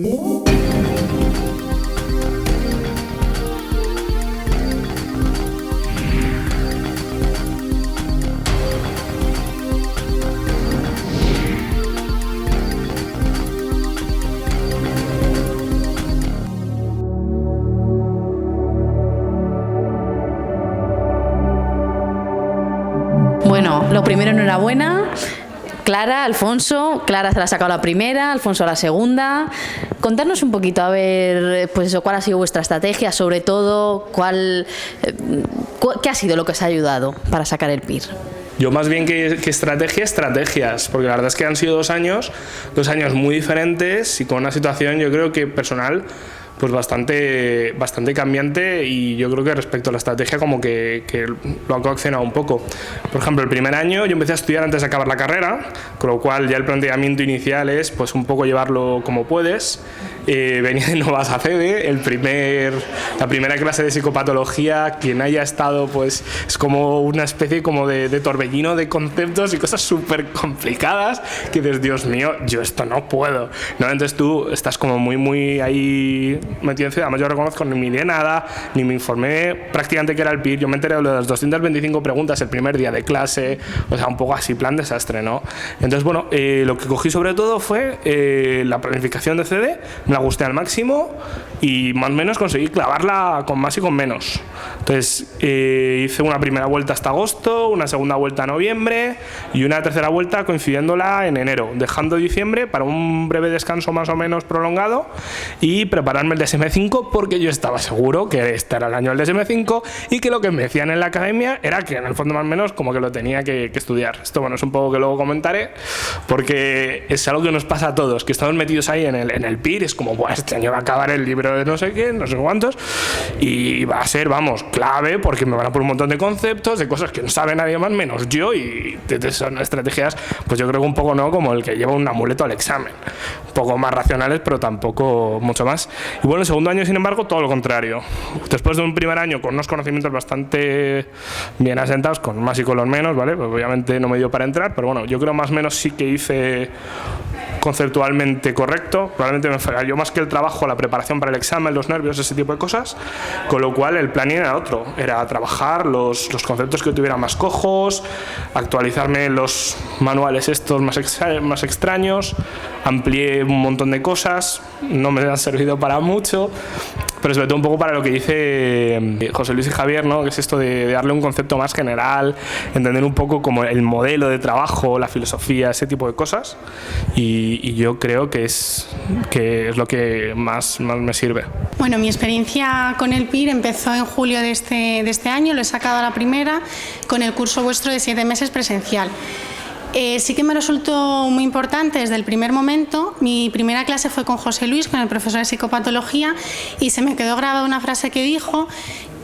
Bueno, lo primero, enhorabuena. Clara, Alfonso. Clara se la ha sacado la primera, Alfonso la segunda. Contarnos un poquito, a ver, pues eso, cuál ha sido vuestra estrategia, sobre todo, qué ha sido lo que os ha ayudado para sacar el PIR. Yo más bien que estrategias, porque la verdad es que han sido 2 años muy diferentes y con una situación, yo creo que personal, pues bastante cambiante, y yo creo que respecto a la estrategia como que lo ha coaccionado un poco. Por ejemplo, el primer año yo empecé a estudiar antes de acabar la carrera, con lo cual ya el planteamiento inicial es pues un poco llevarlo como puedes. Venía de Novas a CEDE, la primera clase de psicopatología, quien haya estado pues es como una especie como de torbellino de conceptos y cosas súper complicadas que dices, Dios mío, yo esto no puedo, ¿no? Entonces tú estás como muy ahí metido en ciudad. Además yo reconozco, ni me di nada, ni me informé prácticamente que era el PIR. Yo me enteré de las 225 preguntas el primer día de clase, o sea, un poco así, plan desastre, ¿no? Entonces, bueno, lo que cogí sobre todo fue la planificación de CD, me la gusté al máximo y más o menos conseguí clavarla con más y con menos. Entonces, hice una primera vuelta hasta agosto, una segunda vuelta a noviembre y una tercera vuelta coincidiéndola en enero, dejando diciembre para un breve descanso más o menos prolongado y prepararme el DSM-5, porque yo estaba seguro que este era el año del DSM-5 y que lo que me decían en la academia era que en el fondo más o menos como que lo tenía que estudiar. Esto, bueno, es un poco que luego comentaré, porque es algo que nos pasa a todos, que estamos metidos ahí en el PIR, es como, buah, este año va a acabar el libro de no sé qué, no sé cuántos, y va a ser, vamos, clave, porque me van a poner un montón de conceptos, de cosas que no sabe nadie más menos yo, y son estrategias, pues yo creo que un poco, ¿no?, como el que lleva un amuleto al examen, un poco más racionales, pero tampoco mucho más. Y bueno, el segundo año, sin embargo, todo lo contrario. Después de un primer año con unos conocimientos bastante bien asentados, con más y con los menos, ¿vale? Pues obviamente no me dio para entrar, pero bueno, yo creo más o menos sí que hice conceptualmente correcto. Probablemente me falló más que el trabajo, la preparación para el examen, los nervios, ese tipo de cosas, con lo cual el planning era otro, era trabajar los conceptos que tuviera más cojos, actualizarme los manuales estos más extraños, amplié un montón de cosas, no me han servido para mucho, pero sobre todo un poco para lo que dice José Luis y Javier, ¿no?, que es esto de darle un concepto más general, entender un poco como el modelo de trabajo, la filosofía, ese tipo de cosas, y yo creo que es lo que más me sirve. Bueno, mi experiencia con el PIR empezó en julio de este año, lo he sacado a la primera con el curso vuestro de 7 meses presencial. Sí que me resultó muy importante desde el primer momento. Mi primera clase fue con José Luis, con el profesor de psicopatología, y se me quedó grabada una frase que dijo,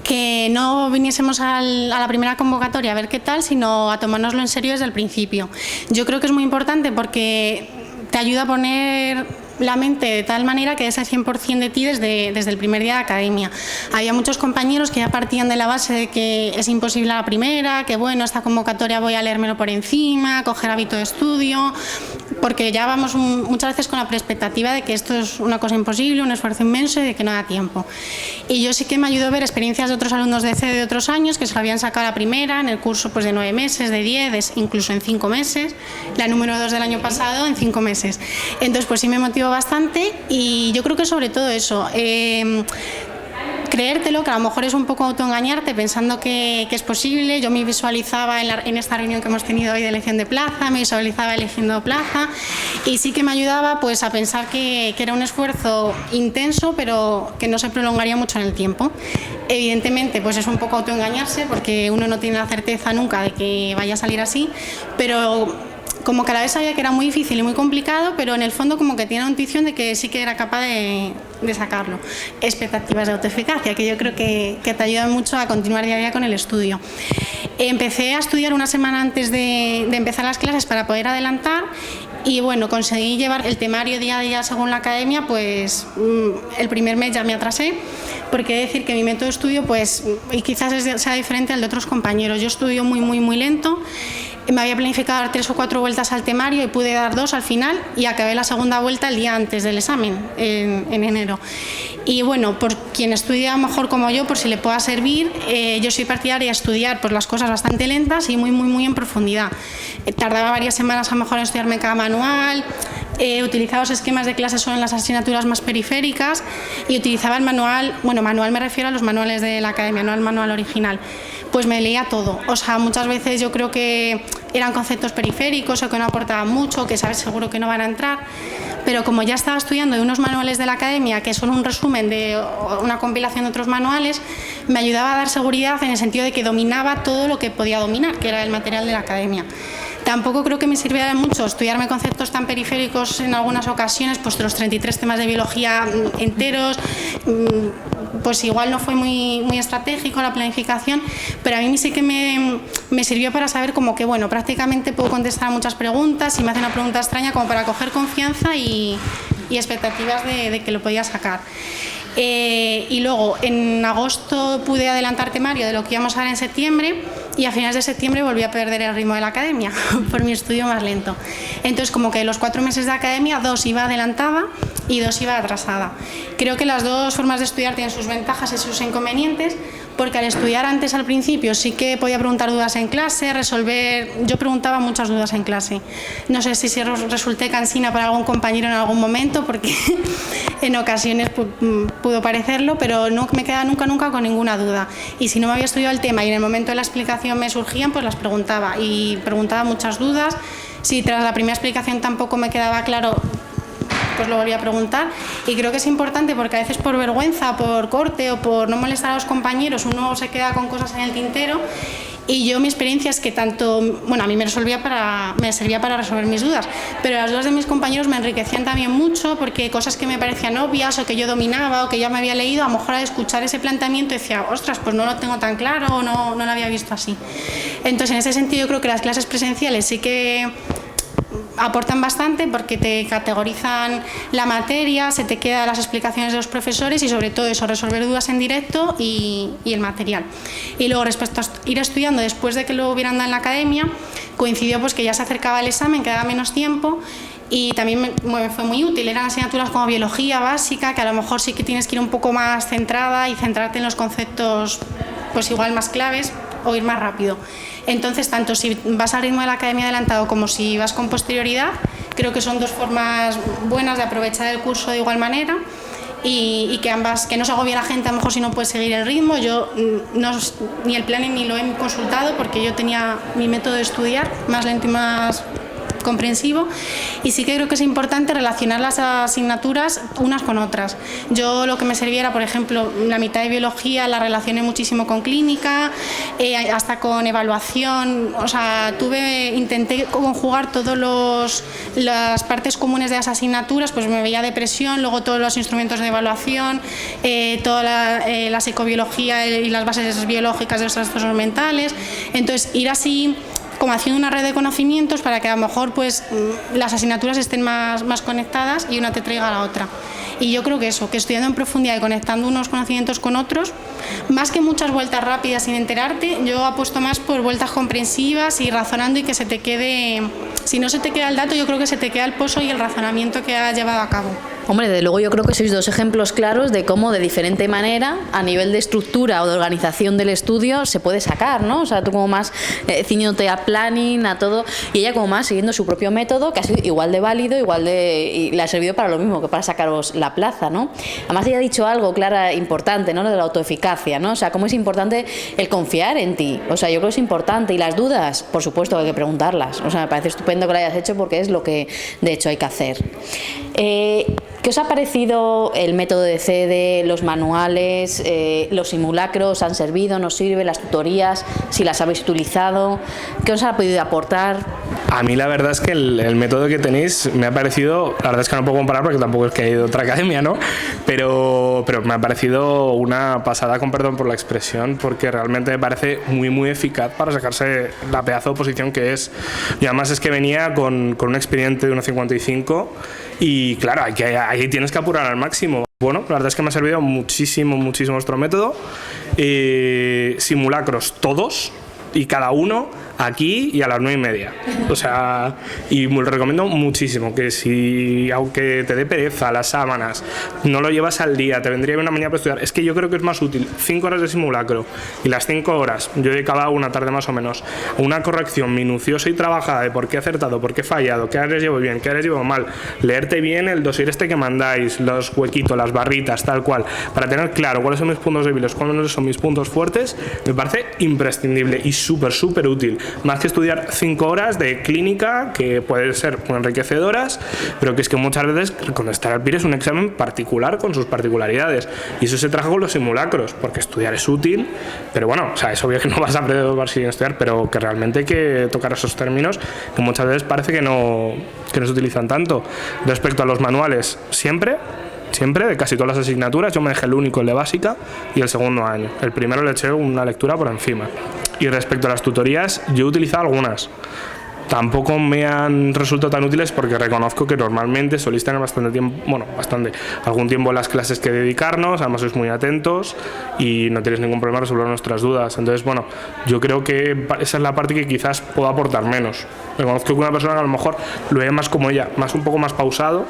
que no viniésemos a la primera convocatoria a ver qué tal, sino a tomárnoslo en serio desde el principio. Yo creo que es muy importante porque te ayuda a poner la mente de tal manera que des el 100% de ti desde el primer día de academia. Había muchos compañeros que ya partían de la base de que es imposible a la primera, que bueno, esta convocatoria voy a leérmelo por encima, coger hábito de estudio, porque ya vamos muchas veces con la expectativa de que esto es una cosa imposible, un esfuerzo inmenso y de que no da tiempo. Y yo sí que me ayudó a ver experiencias de otros alumnos de CEDE de otros años que se lo habían sacado a la primera, en el curso pues de 9 meses, de 10, incluso en 5 meses, la número 2 del año pasado en 5 meses. Entonces pues sí me motivó bastante, y yo creo que sobre todo eso, creértelo, que a lo mejor es un poco autoengañarte pensando que es posible. Yo me visualizaba en esta reunión que hemos tenido hoy de elección de plaza, me visualizaba eligiendo plaza, y sí que me ayudaba pues a pensar que era un esfuerzo intenso, pero que no se prolongaría mucho en el tiempo. Evidentemente pues es un poco autoengañarse, porque uno no tiene la certeza nunca de que vaya a salir así, pero como que a la vez sabía que era muy difícil y muy complicado, pero en el fondo como que tiene la intuición de que sí que era capaz de sacarlo. Expectativas de autoeficacia, que yo creo que te ayudan mucho a continuar día a día con el estudio. Empecé a estudiar una semana antes de empezar las clases para poder adelantar, y bueno, conseguí llevar el temario día a día según la academia, pues el primer mes ya me atrasé, porque he de decir que mi método de estudio pues y quizás sea diferente al de otros compañeros. Yo estudio muy lento. Me había planificado dar 3 o 4 vueltas al temario y pude dar 2 al final y acabé la segunda vuelta el día antes del examen, en enero. Y bueno, por quien estudia mejor como yo, por si le pueda servir, yo soy partidaria de estudiar pues, las cosas bastante lentas y muy en profundidad. Tardaba varias semanas a lo mejor en estudiarme cada manual, utilizaba los esquemas de clase solo en las asignaturas más periféricas y utilizaba el manual, bueno, manual me refiero a los manuales de la academia, no al manual original. Pues me leía todo, o sea, muchas veces yo creo que eran conceptos periféricos o que no aportaban mucho, que sabes seguro que no van a entrar, pero como ya estaba estudiando de unos manuales de la academia que son un resumen de una compilación de otros manuales, me ayudaba a dar seguridad en el sentido de que dominaba todo lo que podía dominar, que era el material de la academia. Tampoco creo que me sirviera mucho estudiarme conceptos tan periféricos en algunas ocasiones, pues de los 33 temas de biología enteros, pues igual no fue muy estratégico la planificación, pero a mí sí que me sirvió para saber como que, bueno, prácticamente puedo contestar a muchas preguntas, si me hace una pregunta extraña, como para coger confianza y expectativas de que lo podía sacar. Y luego en agosto pude adelantar temario de lo que íbamos a ver en septiembre y a finales de septiembre volví a perder el ritmo de la academia por mi estudio más lento. Entonces como que los 4 meses de academia 2 iba adelantada y 2 iba atrasada. Creo que las dos formas de estudiar tienen sus ventajas y sus inconvenientes, porque al estudiar antes al principio sí que podía preguntar dudas en clase, yo preguntaba muchas dudas en clase. No sé si resulté cansina para algún compañero en algún momento, porque en ocasiones pudo parecerlo, pero no me quedaba nunca con ninguna duda. Y si no me había estudiado el tema y en el momento de la explicación me surgían, pues las preguntaba y preguntaba muchas dudas. Si tras la primera explicación tampoco me quedaba claro, pues lo volví a preguntar, y creo que es importante porque a veces por vergüenza, por corte o por no molestar a los compañeros uno se queda con cosas en el tintero, y yo mi experiencia es que tanto, bueno, a mí me servía para resolver mis dudas, pero las dudas de mis compañeros me enriquecían también mucho, porque cosas que me parecían obvias o que yo dominaba o que ya me había leído, a lo mejor al escuchar ese planteamiento decía, ostras, pues no lo tengo tan claro o no lo había visto así. Entonces en ese sentido yo creo que las clases presenciales sí que aportan bastante, porque te categorizan la materia, se te quedan las explicaciones de los profesores y sobre todo eso, resolver dudas en directo y el material. Y luego respecto a ir estudiando después de que lo hubieran dado en la academia, coincidió pues que ya se acercaba el examen, quedaba menos tiempo y también me fue muy útil. Eran asignaturas como biología básica, que a lo mejor sí que tienes que ir un poco más centrada y centrarte en los conceptos pues igual más claves o ir más rápido. Entonces, tanto si vas al ritmo de la academia adelantado como si vas con posterioridad, creo que son dos formas buenas de aprovechar el curso de igual manera, y que ambas, que no se agobie la gente a lo mejor si no puedes seguir el ritmo. Yo ni el planning ni lo he consultado, porque yo tenía mi método de estudiar más lento y más comprensivo, y sí que creo que es importante relacionar las asignaturas unas con otras. Yo lo que me servía era, por ejemplo, la mitad de biología la relacioné muchísimo con clínica, hasta con evaluación, o sea, intenté conjugar todas las partes comunes de las asignaturas, pues me veía depresión, luego todos los instrumentos de evaluación, toda la psicobiología y las bases biológicas de los trastornos mentales. Entonces, ir así como haciendo una red de conocimientos para que a lo mejor pues las asignaturas estén más conectadas y una te traiga a la otra. Y yo creo que eso, que estudiando en profundidad y conectando unos conocimientos con otros, más que muchas vueltas rápidas sin enterarte, yo apuesto más por vueltas comprensivas y razonando, y que se te quede, si no se te queda el dato, yo creo que se te queda el pozo y el razonamiento que has llevado a cabo. Hombre, desde luego yo creo que sois dos ejemplos claros de cómo de diferente manera, a nivel de estructura o de organización del estudio, se puede sacar, ¿no? O sea, tú como más ciñéndote a planning, a todo, y ella como más siguiendo su propio método, que ha sido igual de válido, y le ha servido para lo mismo que para sacaros la plaza, ¿no? Además ella ha dicho algo, Clara, importante, ¿no? Lo de la autoeficacia, ¿no? O sea, cómo es importante el confiar en ti. O sea, yo creo que es importante. Y las dudas, por supuesto, hay que preguntarlas. O sea, me parece estupendo que lo hayas hecho, porque es lo que de hecho hay que hacer. ¿Qué os ha parecido el método de CEDE, los manuales, los simulacros? ¿Han servido, nos sirve, las tutorías, si las habéis utilizado? ¿Qué os ha podido aportar? A mí la verdad es que el método que tenéis me ha parecido, la verdad es que no puedo comparar porque tampoco es que he ido a otra academia, ¿no? Pero me ha parecido una pasada, con perdón por la expresión, porque realmente me parece muy eficaz para sacarse la pedazo de oposición que es. Y además es que venía con un expediente de 1,55 y claro, ahí tienes que apurar al máximo. Bueno, la verdad es que me ha servido muchísimo vuestro método. Simulacros todos y cada uno aquí y a las 9:30. O sea, y lo recomiendo muchísimo, que si, aunque te dé pereza las sábanas, no lo llevas al día, te vendría bien una mañana para estudiar. Es que yo creo que es más útil 5 horas de simulacro y las 5 horas, yo dedicaba una tarde más o menos, a una corrección minuciosa y trabajada de por qué he acertado, por qué he fallado, qué áreas llevo bien, qué áreas llevo mal, leerte bien el dossier este que mandáis, los huequitos, las barritas, tal cual, para tener claro cuáles son mis puntos débiles, cuáles son mis puntos fuertes, me parece imprescindible y súper útil. Más que estudiar 5 horas de clínica, que pueden ser muy enriquecedoras, pero que es que muchas veces contestar al PIR es un examen particular con sus particularidades. Y eso se trabaja con los simulacros, porque estudiar es útil, pero bueno, o sea, es obvio que no vas a aprender sin estudiar, pero que realmente hay que tocar esos términos que muchas veces parece que no se utilizan tanto. Respecto a los manuales, siempre, de casi todas las asignaturas, yo me dejé el único, el de básica, y el segundo año. El primero le eché una lectura por encima. Y respecto a las tutorías, yo he utilizado algunas. Tampoco me han resultado tan útiles porque reconozco que normalmente soléis tener algún tiempo en las clases que dedicarnos, además sois muy atentos y no tenéis ningún problema en resolver nuestras dudas. Entonces, bueno, yo creo que esa es la parte que quizás puedo aportar menos. Reconozco que una persona que a lo mejor lo ve más como ella, un poco más pausado,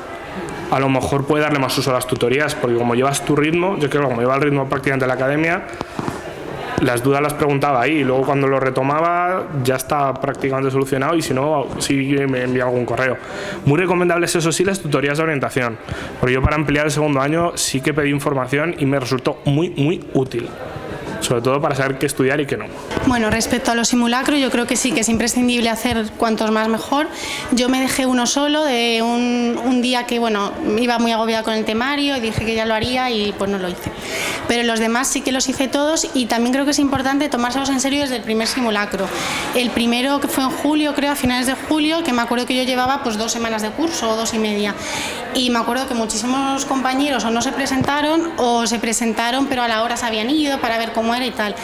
a lo mejor puede darle más uso a las tutorías, porque como llevas tu ritmo, yo creo que como lleva el ritmo prácticamente de la academia, las dudas las preguntaba ahí y luego cuando lo retomaba ya está prácticamente solucionado, y si no, sí me envía algún correo. Muy recomendables, eso sí, las tutorías de orientación, porque yo para ampliar el segundo año sí que pedí información y me resultó muy útil, sobre todo para saber qué estudiar y qué no. Bueno, respecto a los simulacros, yo creo que sí que es imprescindible hacer cuantos más mejor. Yo me dejé uno solo de un día que, bueno, iba muy agobiada con el temario y dije que ya lo haría y pues no lo hice. Pero los demás sí que los hice todos, y también creo que es importante tomárselos en serio desde el primer simulacro. El primero, que fue en julio, creo, a finales de julio, que me acuerdo que yo llevaba pues 2 semanas de curso o 2 y media. Y me acuerdo que muchísimos compañeros o no se presentaron o se presentaron pero a la hora se habían ido para ver cómo era y tal.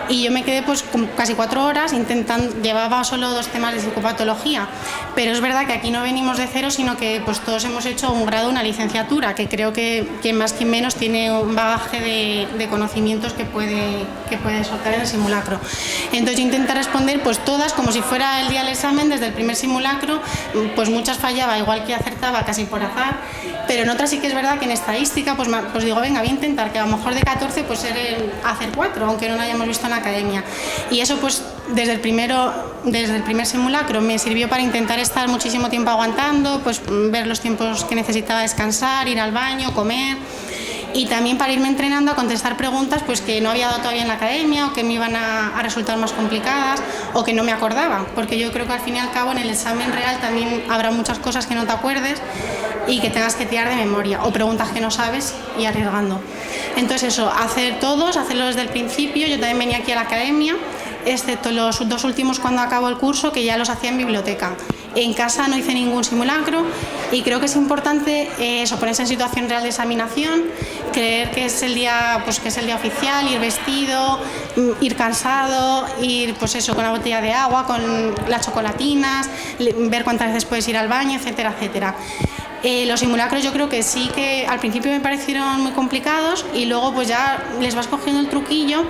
Y yo me quedé pues casi 4 horas intentando, llevaba solo 2 temas de psicopatología, pero es verdad que aquí no venimos de cero, sino que pues todos hemos hecho un grado, una licenciatura, que creo que más que menos tiene un bagaje de conocimientos que puede soltar en el simulacro. Entonces yo intenté responder pues todas como si fuera el día del examen. Desde el primer simulacro pues muchas fallaba, igual que acertaba casi por azar, pero en otras sí que es verdad que en estadística pues digo, venga, voy a intentar que a lo mejor de 14 pues hacer 4, aunque no lo hayamos visto en la academia. Y eso pues desde el primer simulacro me sirvió para intentar estar muchísimo tiempo aguantando, pues ver los tiempos que necesitaba descansar, ir al baño, comer, y también para irme entrenando a contestar preguntas pues que no había dado todavía en la academia o que me iban a resultar más complicadas o que no me acordaba, porque yo creo que al fin y al cabo en el examen real también habrá muchas cosas que no te acuerdes y que tengas que tirar de memoria, o preguntas que no sabes y arriesgando. Entonces eso, hacerlo desde el principio. Yo también venía aquí a la academia, excepto los 2 últimos cuando acabo el curso, que ya los hacía en biblioteca. En casa no hice ningún simulacro, y creo que es importante eso, ponerse en situación real de examinación, creer que es el día oficial, ir vestido, ir cansado, ir pues eso, con la botella de agua, con las chocolatinas, ver cuántas veces puedes ir al baño, etcétera, etcétera. Los simulacros yo creo que sí, que al principio me parecieron muy complicados y luego pues ya les vas cogiendo el truquillo,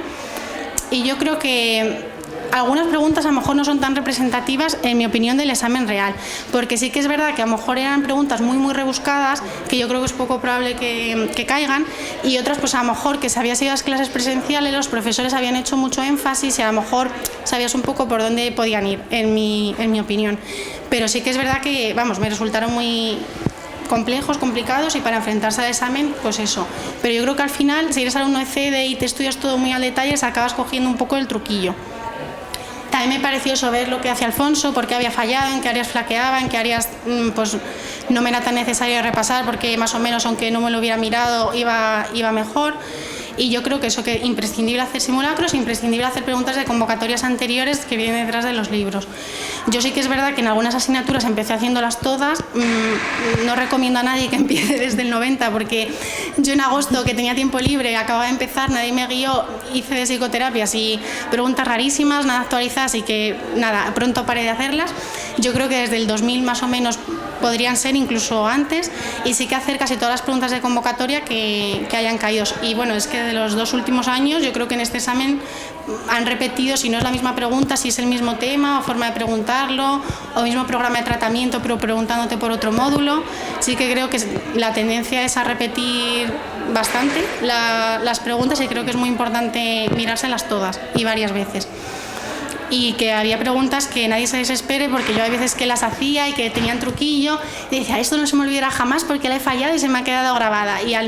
y yo creo que algunas preguntas a lo mejor no son tan representativas, en mi opinión, del examen real, porque sí que es verdad que a lo mejor eran preguntas muy rebuscadas, que yo creo que es poco probable que caigan, y otras pues a lo mejor que si habías ido a las clases presenciales los profesores habían hecho mucho énfasis y a lo mejor sabías un poco por dónde podían ir, en mi opinión. Pero sí que es verdad que, vamos, me resultaron muy complejos, complicados, y para enfrentarse al examen, pues eso. Pero yo creo que al final, si eres alumno de CEDE y te estudias todo muy al detalle, acabas cogiendo un poco el truquillo. También me pareció eso, ver lo que hacía Alfonso, por qué había fallado, en qué áreas flaqueaba, en qué áreas pues no me era tan necesario repasar, porque más o menos, aunque no me lo hubiera mirado, iba mejor. Y yo creo que eso, que imprescindible hacer simulacros, imprescindible hacer preguntas de convocatorias anteriores que vienen detrás de los libros. Yo sí que es verdad que en algunas asignaturas empecé haciéndolas todas. No recomiendo a nadie que empiece desde el 90, porque yo en agosto, que tenía tiempo libre, acababa de empezar, nadie me guió, hice de psicoterapias y preguntas rarísimas, nada actualizadas, y que nada, pronto paré de hacerlas. Yo creo que desde el 2000 más o menos podrían ser incluso antes, y sí que hacer casi todas las preguntas de convocatoria que hayan caído. Y bueno, es que de los 2 últimos años yo creo que en este examen han repetido, si no es la misma pregunta, si es el mismo tema o forma de preguntarlo, o mismo programa de tratamiento pero preguntándote por otro módulo. Sí que creo que la tendencia es a repetir bastante las preguntas, y creo que es muy importante mirárselas todas y varias veces. Y que había preguntas que nadie se desespere, porque yo hay veces que las hacía y que tenían truquillo y decía, esto no se me olvidará jamás porque la he fallado y se me ha quedado grabada, y a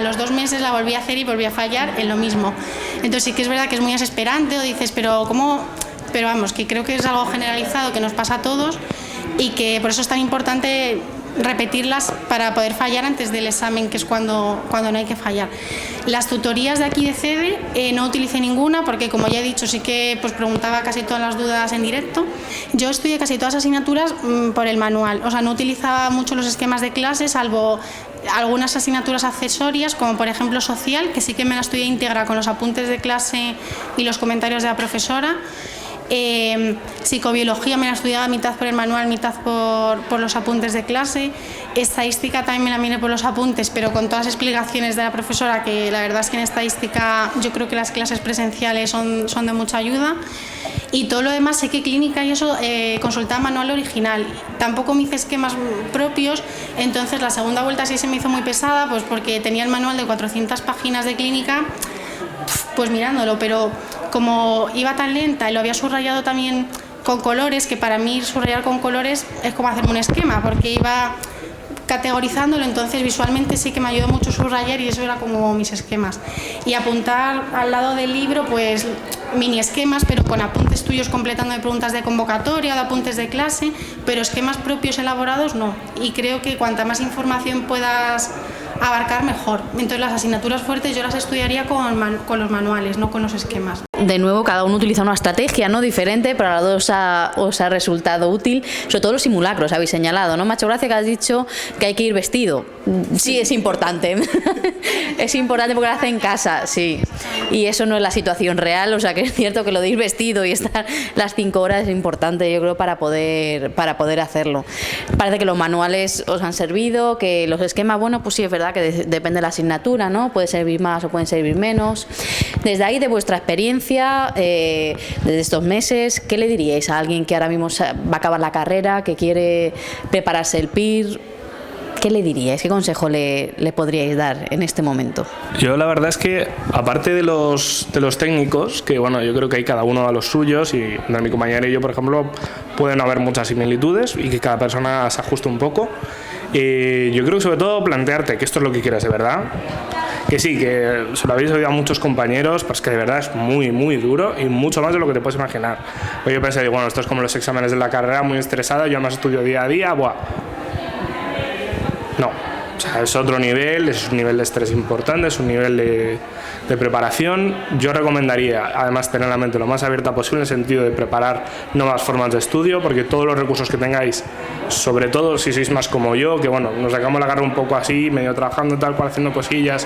los 2 meses la volví a hacer y volví a fallar en lo mismo. Entonces sí que es verdad que es muy desesperante, o dices, pero ¿cómo? Pero vamos, que creo que es algo generalizado que nos pasa a todos, y que por eso es tan importante repetirlas para poder fallar antes del examen, que es cuando no hay que fallar. Las tutorías de aquí de CEDE no utilicé ninguna, porque como ya he dicho, sí que pues preguntaba casi todas las dudas en directo. Yo estudié casi todas las asignaturas por el manual, o sea, no utilizaba mucho los esquemas de clase, salvo algunas asignaturas accesorias, como por ejemplo social, que sí que me la estudié íntegra con los apuntes de clase y los comentarios de la profesora. Psicobiología me la estudiaba mitad por el manual, mitad por los apuntes de clase. Estadística también me la miré por los apuntes, pero con todas las explicaciones de la profesora, que la verdad es que en estadística yo creo que las clases presenciales son de mucha ayuda. Y todo lo demás, sé que clínica y eso consultaba manual original. Tampoco me hice esquemas propios, entonces la segunda vuelta sí se me hizo muy pesada, pues porque tenía el manual de 400 páginas de clínica, pues mirándolo, pero como iba tan lenta y lo había subrayado también con colores, que para mí subrayar con colores es como hacerme un esquema, porque iba categorizándolo, entonces visualmente sí que me ayudó mucho subrayar, y eso era como mis esquemas. Y apuntar al lado del libro, pues mini esquemas, pero con apuntes tuyos completando de preguntas de convocatoria o de apuntes de clase, pero esquemas propios elaborados no. Y creo que cuanta más información puedas abarcar, mejor. Entonces las asignaturas fuertes yo las estudiaría con los manuales, no con los esquemas. De nuevo, cada uno utiliza una estrategia, ¿no?, diferente, pero a los dos os ha resultado útil. Sobre todo los simulacros habéis señalado, ¿no? Me ha hecho gracia que has dicho que hay que ir vestido. Sí, es importante. Es importante porque lo hace en casa, sí. Y eso no es la situación real, o sea que es cierto que lo de ir vestido y estar las 5 horas es importante, yo creo, para poder hacerlo. Parece que los manuales os han servido, que los esquemas, bueno, pues sí, es verdad que depende de la asignatura, ¿no? Puede servir más o pueden servir menos. Desde ahí, de vuestra experiencia, desde estos meses, ¿qué le diríais a alguien que ahora mismo va a acabar la carrera, que quiere prepararse el PIR? ¿Qué le diríais? ¿Qué consejo le podríais dar en este momento? Yo la verdad es que, aparte de los técnicos, que bueno, yo creo que hay cada uno a los suyos, y entre mi compañera y yo, por ejemplo, pueden haber muchas similitudes y que cada persona se ajuste un poco. Yo creo que sobre todo plantearte que esto es lo que quieres de verdad, que sí, que se lo habéis oído a muchos compañeros, pues que de verdad es muy, muy duro y mucho más de lo que te puedes imaginar. Yo pensé, bueno, esto es como los exámenes de la carrera, muy estresada, yo además estudio día a día, ¡buah! No, o sea, es otro nivel, es un nivel de estrés importante, es un nivel de preparación. Yo recomendaría, además, tener la mente lo más abierta posible en el sentido de preparar nuevas formas de estudio, porque todos los recursos que tengáis, sobre todo si sois más como yo, que bueno, nos sacamos la carrera un poco así, medio trabajando tal cual, haciendo cosillas,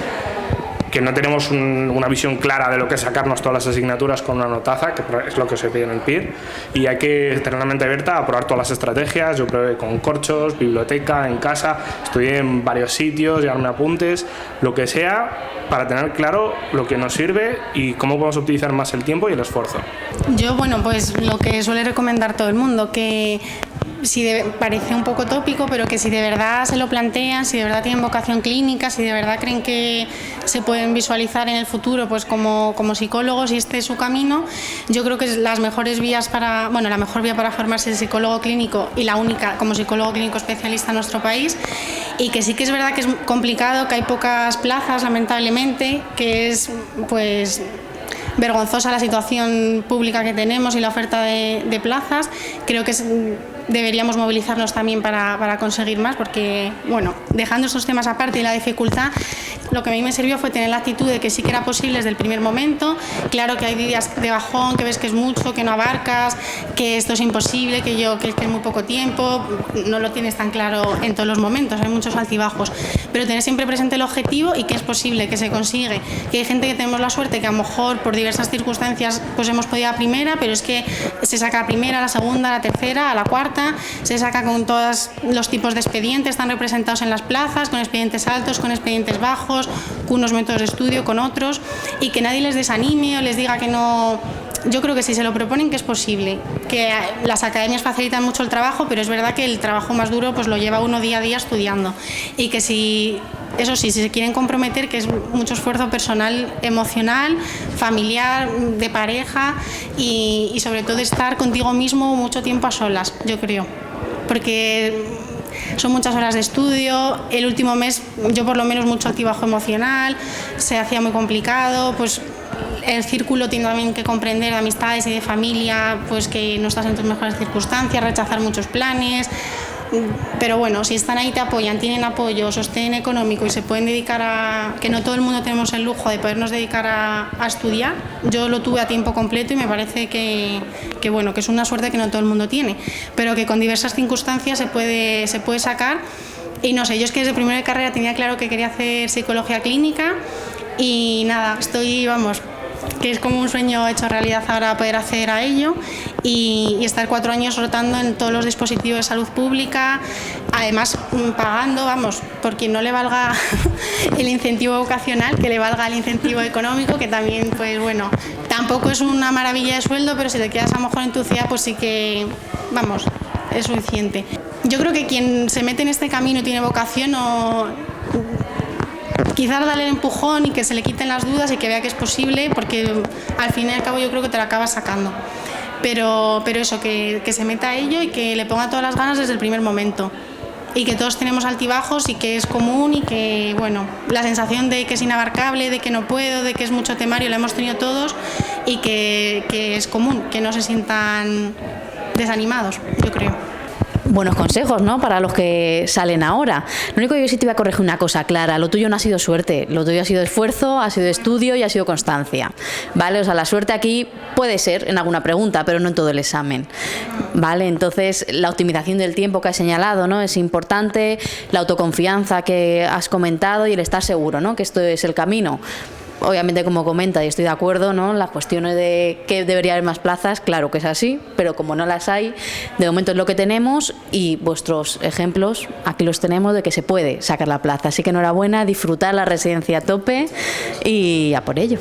que no tenemos una visión clara de lo que es sacarnos todas las asignaturas con una notaza, que es lo que se pide en el PIR, y hay que tener la mente abierta a probar todas las estrategias. Yo probé con corchos, biblioteca, en casa, estudié en varios sitios, llevarme apuntes, lo que sea, para tener claro lo que nos sirve y cómo podemos optimizar más el tiempo y el esfuerzo. Yo, bueno, pues lo que suele recomendar todo el mundo, que parece un poco tópico, pero que si de verdad se lo plantean, si de verdad tienen vocación clínica, si de verdad creen que se pueden visualizar en el futuro pues como psicólogos y este es su camino, yo creo que es las mejores vías la mejor vía para formarse es psicólogo clínico, y la única como psicólogo clínico especialista en nuestro país, y que sí que es verdad que es complicado, que hay pocas plazas, lamentablemente, que es pues vergonzosa la situación pública que tenemos y la oferta de plazas. Creo que deberíamos movilizarnos también para conseguir más, porque, bueno, dejando estos temas aparte y la dificultad, lo que a mí me sirvió fue tener la actitud de que sí que era posible desde el primer momento. Claro que hay días de bajón, que ves que es mucho, que no abarcas, que esto es imposible, que es muy poco tiempo, no lo tienes tan claro en todos los momentos, hay muchos altibajos, pero tener siempre presente el objetivo y que es posible, que se consigue, que hay gente que tenemos la suerte que a lo mejor por diversas circunstancias pues hemos podido a primera, pero es que se saca a primera, a la segunda, a la tercera, a la cuarta, se saca con todos los tipos de expedientes, están representados en las plazas, con expedientes altos, con expedientes bajos, con unos métodos de estudio, con otros, y que nadie les desanime o les diga que no. Yo creo que si se lo proponen que es posible, que las academias facilitan mucho el trabajo, pero es verdad que el trabajo más duro pues lo lleva uno día a día estudiando, y que si se quieren comprometer, que es mucho esfuerzo personal, emocional, familiar, de pareja y sobre todo estar contigo mismo mucho tiempo a solas, yo creo, porque son muchas horas de estudio. El último mes yo por lo menos mucho altibajo emocional, se hacía muy complicado, pues el círculo tiene también que comprender de amistades y de familia, pues que no estás en tus mejores circunstancias, rechazar muchos planes. Pero bueno, si están ahí, te apoyan, tienen apoyo, sostén económico y se pueden dedicar a. Que no todo el mundo tenemos el lujo de podernos dedicar a estudiar. Yo lo tuve a tiempo completo y me parece que bueno, que es una suerte que no todo el mundo tiene, pero que con diversas circunstancias se puede sacar. Y no sé, yo es que desde primero de carrera tenía claro que quería hacer psicología clínica y nada, que es como un sueño hecho realidad ahora poder hacer a ello y estar 4 años rotando en todos los dispositivos de salud pública, además pagando, por quien no le valga el incentivo vocacional, que le valga el incentivo económico, que también, pues bueno, tampoco es una maravilla de sueldo, pero si te quedas a lo mejor en tu ciudad, pues sí que, es suficiente. Yo creo que quien se mete en este camino y tiene vocación quizás darle el empujón y que se le quiten las dudas y que vea que es posible, porque al fin y al cabo yo creo que te lo acabas sacando. Pero eso, que se meta a ello y que le ponga todas las ganas desde el primer momento. Y que todos tenemos altibajos y que es común y que, bueno, la sensación de que es inabarcable, de que no puedo, de que es mucho temario, la hemos tenido todos y que es común, que no se sientan desanimados, yo creo. Buenos consejos, ¿no?, para los que salen ahora. Lo único que yo sí te voy a corregir una cosa, Clara: lo tuyo no ha sido suerte, lo tuyo ha sido esfuerzo, ha sido estudio y ha sido constancia, ¿vale? O sea, la suerte aquí puede ser en alguna pregunta, pero no en todo el examen, ¿vale? Entonces, la optimización del tiempo que has señalado, ¿no?, es importante, la autoconfianza que has comentado y el estar seguro, ¿no?, que esto es el camino. Obviamente, como comenta, y estoy de acuerdo, ¿no?, las cuestiones de que debería haber más plazas, claro que es así, pero como no las hay, de momento es lo que tenemos y vuestros ejemplos aquí los tenemos de que se puede sacar la plaza. Así que enhorabuena, disfrutar la residencia a tope y a por ello.